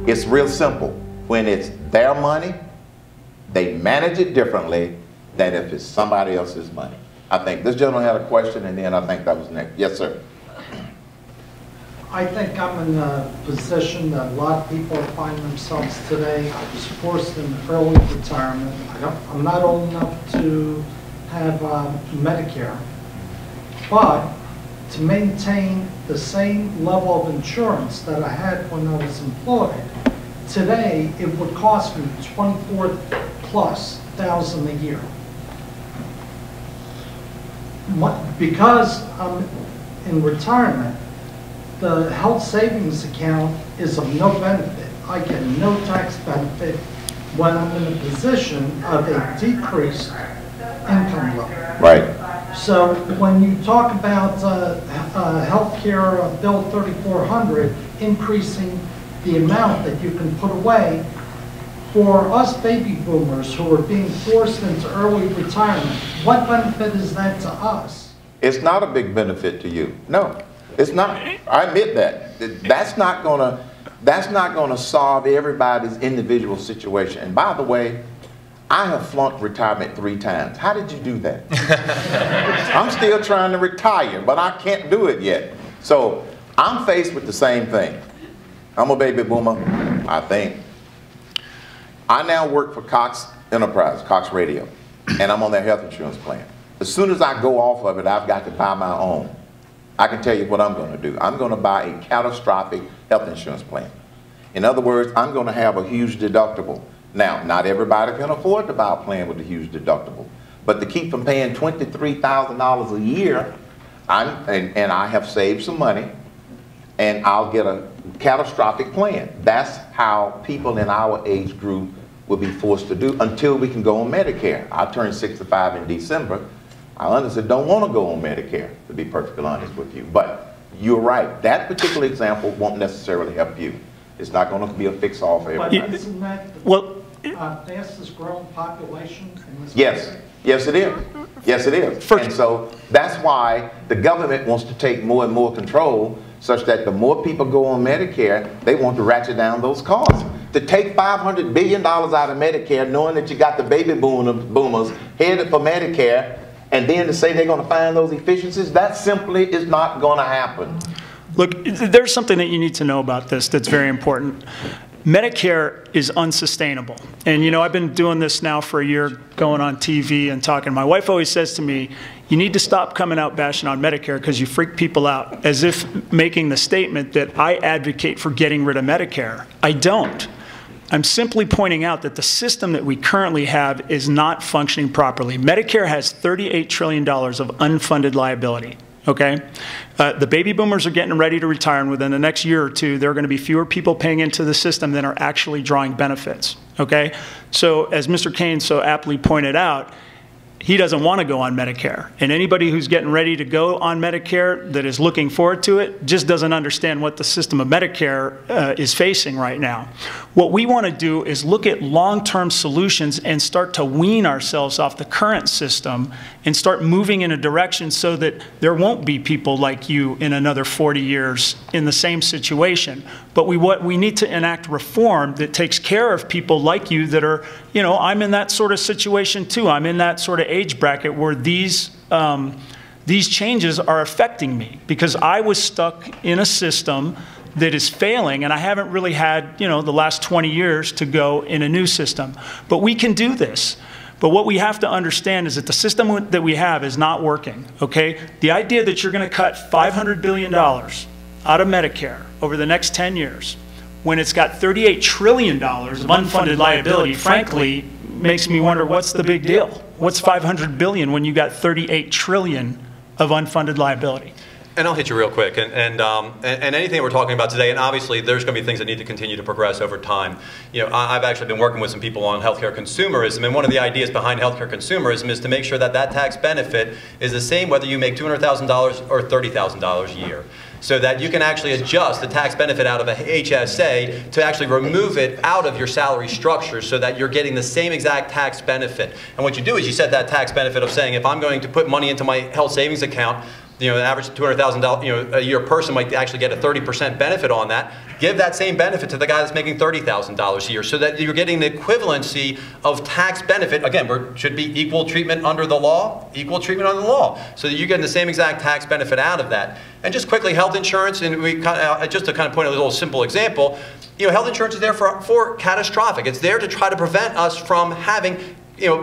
It's real simple. When it's their money, they manage it differently than if it's somebody else's money. I think this gentleman had a question, and then I think that was next. Yes, sir. I think I'm in a position that a lot of people find themselves today. I was forced into early retirement. I'm not old enough to have Medicare, but to maintain the same level of insurance that I had when I was employed, today it would cost me $24,000+ a year. Because I'm in retirement, the health savings account is of no benefit. I get no tax benefit when I'm in a position of a decreased income level. Right. So when you talk about health care bill 3400, increasing the amount that you can put away, for us baby boomers who are being forced into early retirement, what benefit is that to us? It's not a big benefit to you. No, it's not. I admit that. That's not gonna solve everybody's individual situation. And by the way, I have flunked retirement 3 times. How did you do that? I'm still trying to retire, but I can't do it yet. So I'm faced with the same thing. I'm a baby boomer, I think. I now work for Cox Enterprise, Cox Radio, and I'm on their health insurance plan. As soon as I go off of it, I've got to buy my own. I can tell you what I'm going to do. I'm going to buy a catastrophic health insurance plan. In other words, I'm going to have a huge deductible. Now, not everybody can afford to buy a plan with a huge deductible, but to keep from paying $23,000 a year, and I have saved some money, and I'll get a catastrophic plan. That's how people in our age group will be forced to do until we can go on Medicare. I turned 65 in December. I honestly don't want to go on Medicare, to be perfectly honest with you. But you're right. That particular example won't necessarily help you. It's not going to be a fix-all for everybody. But isn't that the fastest growing population in this country? Yes, it is. Yes, it is. And so that's why the government wants to take more and more control, such that the more people go on Medicare, they want to ratchet down those costs. To take $500 billion out of Medicare, knowing that you got the baby boomers headed for Medicare, and then to say they're going to find those efficiencies, that simply is not going to happen. Look, there's something that you need to know about this that's very important. Medicare is unsustainable. And you know, I've been doing this now for a year, going on TV and talking. My wife always says to me, you need to stop coming out bashing on Medicare because you freak people out, as if making the statement that I advocate for getting rid of Medicare. I don't. I'm simply pointing out that the system that we currently have is not functioning properly. Medicare has $38 trillion of unfunded liability. Okay, the baby boomers are getting ready to retire, and within the next year or two, there are going to be fewer people paying into the system than are actually drawing benefits. Okay, so as Mr. Kane so aptly pointed out, he doesn't want to go on Medicare. And anybody who's getting ready to go on Medicare that is looking forward to it just doesn't understand what the system of Medicare is facing right now. What we want to do is look at long-term solutions and start to wean ourselves off the current system and start moving in a direction so that there won't be people like you in another 40 years in the same situation. But we need to enact reform that takes care of people like you that are, you know, I'm in that sort of situation too. I'm in that sort of age bracket where these changes are affecting me because I was stuck in a system that is failing, and I haven't really had, you know, the last 20 years to go in a new system. But we can do this. But what we have to understand is that the system that we have is not working, okay? The idea that you're going to cut $500 billion out of Medicare over the next 10 years, when it's got $38 trillion of unfunded liability, frankly, makes me wonder what's the big deal? What's $500 billion when you got $38 trillion of unfunded liability? And I'll hit you real quick, and anything that we're talking about today, and obviously there's going to be things that need to continue to progress over time. You know, I've actually been working with some people on healthcare consumerism, and one of the ideas behind healthcare consumerism is to make sure that that tax benefit is the same whether you make $200,000 or $30,000 a year, so that you can actually adjust the tax benefit out of a HSA to actually remove it out of your salary structure so that you're getting the same exact tax benefit. And what you do is you set that tax benefit of saying, if I'm going to put money into my health savings account, an average $200,000 a year person might actually get a 30% benefit on that. Give that same benefit to the guy that's making $30,000 a year, so that you're getting the equivalency of tax benefit. Again, there should be equal treatment under the law, so that you're getting the same exact tax benefit out of that. And just quickly, health insurance, and just to kind of point out a little simple example, health insurance is there for catastrophic. It's there to try to prevent us from having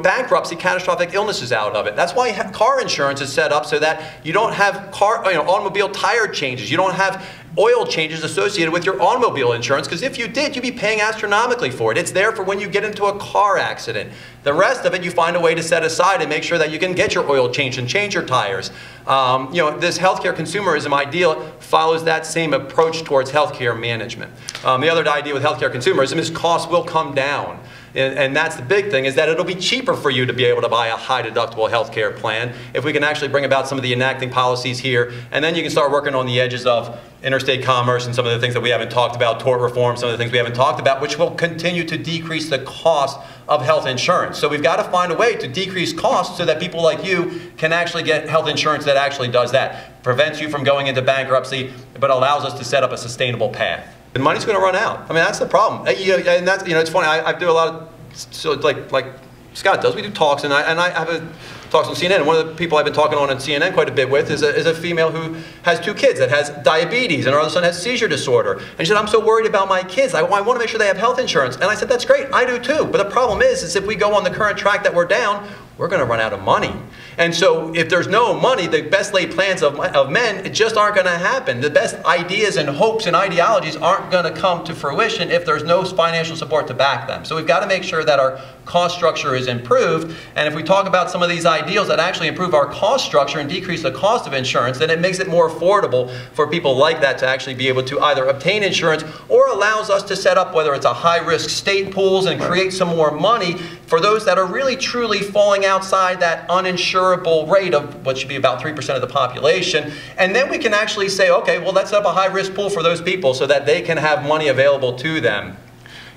bankruptcy, catastrophic illnesses out of it. That's why car insurance is set up so that you don't have automobile tire changes. You don't have oil changes associated with your automobile insurance, because if you did, you'd be paying astronomically for it. It's there for when you get into a car accident. The rest of it, you find a way to set aside and make sure that you can get your oil changed and change your tires. This healthcare consumerism ideal follows that same approach towards healthcare management. The other idea with healthcare consumerism is costs will come down. And that's the big thing, is that it'll be cheaper for you to be able to buy a high deductible health care plan if we can actually bring about some of the enacting policies here. And then you can start working on the edges of interstate commerce and some of the things that we haven't talked about, tort reform, some of the things we haven't talked about, which will continue to decrease the cost of health insurance. So we've got to find a way to decrease costs so that people like you can actually get health insurance that actually does that. Prevents you from going into bankruptcy, but allows us to set up a sustainable path. And money's going to run out. I mean, that's the problem. And that's, it's funny. I do a lot of, so like Scott does. We do talks, and I have talks on CNN. And one of the people I've been talking on CNN quite a bit with is a female who has 2 kids that has diabetes, and her other son has seizure disorder. And she said, "I'm so worried about my kids. I want to make sure they have health insurance." And I said, "That's great. I do too. But the problem is if we go on the current track that we're down, we're going to run out of money. And so if there's no money, the best laid plans of men just aren't going to happen. The best ideas and hopes and ideologies aren't going to come to fruition if there's no financial support to back them. So we've got to make sure that our cost structure is improved. And if we talk about some of these ideals that actually improve our cost structure and decrease the cost of insurance, then it makes it more affordable for people like that to actually be able to either obtain insurance, or allows us to set up, whether it's a high-risk state pools, and create some more money for those that are really truly falling outside that uninsurable rate of what should be about 3% of the population. And then we can actually say, okay, well, let's set up a high-risk pool for those people so that they can have money available to them.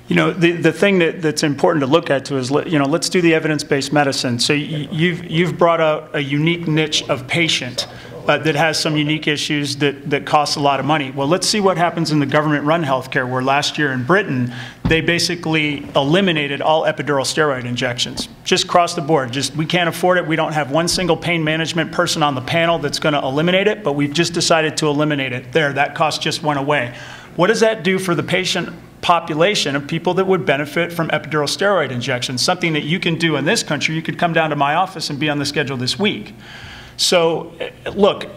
The thing that's important to look at too is, let's do the evidence-based medicine. So you've brought out a unique niche of patient that has some unique issues that cost a lot of money. Well, let's see what happens in the government-run healthcare, where last year in Britain, they basically eliminated all epidural steroid injections, just across the board. We can't afford it. We don't have one single pain management person on the panel that's going to eliminate it, but we've just decided to eliminate it. That cost just went away. What does that do for the patient population of people that would benefit from epidural steroid injections? Something that you can do in this country. You could come down to my office and be on the schedule this week. So, look,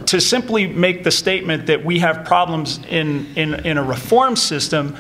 to simply make the statement that we have problems in a reform system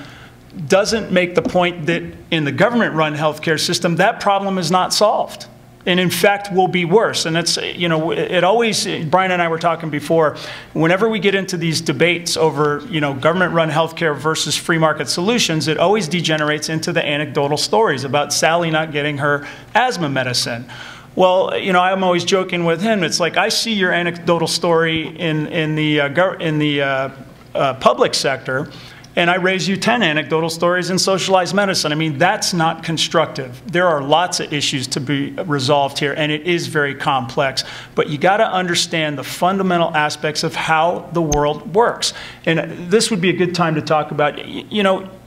doesn't make the point that in the government-run healthcare system, that problem is not solved. And in fact, will be worse. And it's, it always, Brian and I were talking before, whenever we get into these debates over, government-run healthcare versus free market solutions, it always degenerates into the anecdotal stories about Sally not getting her asthma medicine. Well, I'm always joking with him. It's like, I see your anecdotal story in the public sector, and I raise you 10 anecdotal stories in socialized medicine. I mean, that's not constructive. There are lots of issues to be resolved here, and it is very complex. But you got to understand the fundamental aspects of how the world works. And this would be a good time to talk about,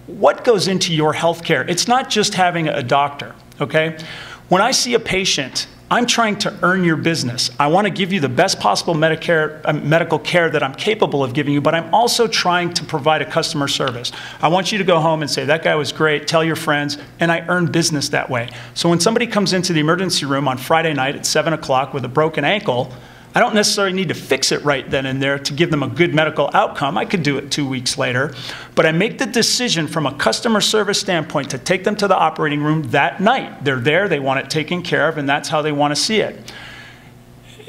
what goes into your health care. It's not just having a doctor, okay? When I see a patient, I'm trying to earn your business. I want to give you the best possible medical care that I'm capable of giving you, but I'm also trying to provide a customer service. I want you to go home and say, that guy was great, tell your friends, and I earn business that way. So when somebody comes into the emergency room on Friday night at 7 o'clock with a broken ankle, I don't necessarily need to fix it right then and there to give them a good medical outcome. I could do it 2 weeks later. But I make the decision from a customer service standpoint to take them to the operating room that night. They're there, they want it taken care of, and that's how they want to see it.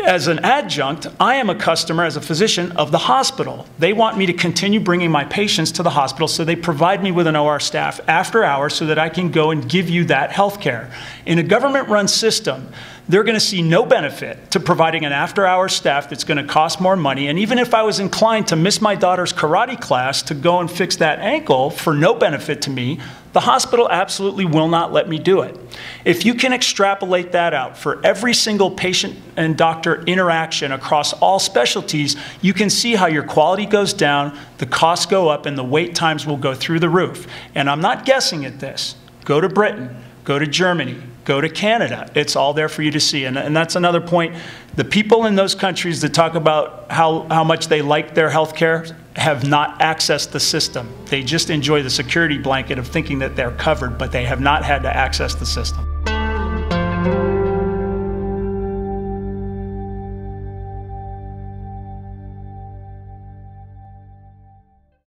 As an adjunct, I am a customer as a physician of the hospital. They want me to continue bringing my patients to the hospital, so they provide me with an OR staff after hours so that I can go and give you that health care. In a government-run system, they're going to see no benefit to providing an after-hours staff that's going to cost more money. And even if I was inclined to miss my daughter's karate class to go and fix that ankle for no benefit to me, The hospital absolutely will not let me do it. If you can extrapolate that out for every single patient and doctor interaction across all specialties, you can see how your quality goes down, the costs go up, and the wait times will go through the roof. And I'm not guessing at this. Go to Britain, go to Germany, go to Canada. It's all there for you to see. And that's another point. The people in those countries that talk about how much they like their health care have not accessed the system. They just enjoy the security blanket of thinking that they're covered, but they have not had to access the system.